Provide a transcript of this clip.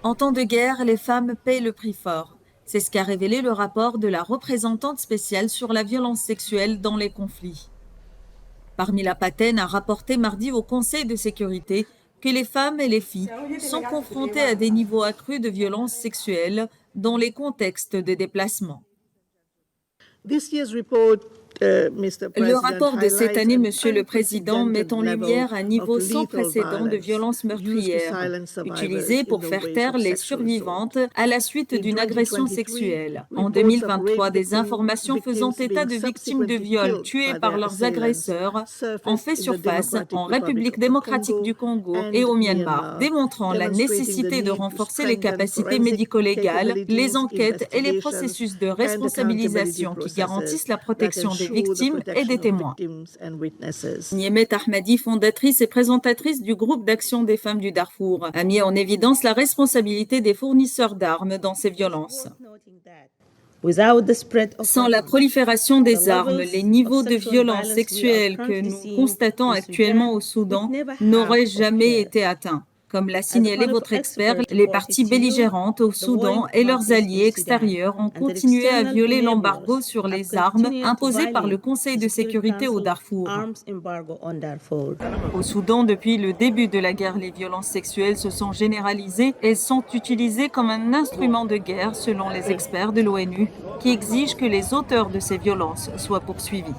En temps de guerre, les femmes paient le prix fort. C'est ce qu'a révélé le rapport de la représentante spéciale sur la violence sexuelle dans les conflits. Parmi Patène a rapporté mardi au Conseil de sécurité que les femmes et les filles sont confrontées à des niveaux accrus de violence sexuelle dans les contextes de déplacement. Le rapport de cette année, Monsieur le Président, met en lumière un niveau sans précédent de violence meurtrière, utilisée pour faire taire les survivantes à la suite d'une agression sexuelle. En 2023, des informations faisant état de victimes de viols tuées par leurs agresseurs ont fait surface en République démocratique du Congo et au Myanmar, démontrant la nécessité de renforcer les capacités médico-légales, les enquêtes et les processus de responsabilisation qui garantissent la protection des victimes et des témoins. Niemet Ahmadi, fondatrice et présentatrice du groupe d'action des femmes du Darfour, a mis en évidence la responsabilité des fournisseurs d'armes dans ces violences. Sans la prolifération des armes, les niveaux de violence sexuelle que nous constatons actuellement au Soudan n'auraient jamais été atteints. Comme l'a signalé votre expert, les parties belligérantes au Soudan et leurs alliés extérieurs ont continué à violer l'embargo sur les armes imposé par le Conseil de sécurité au Darfour. Au Soudan, depuis le début de la guerre, les violences sexuelles se sont généralisées et sont utilisées comme un instrument de guerre, selon les experts de l'ONU, qui exigent que les auteurs de ces violences soient poursuivis.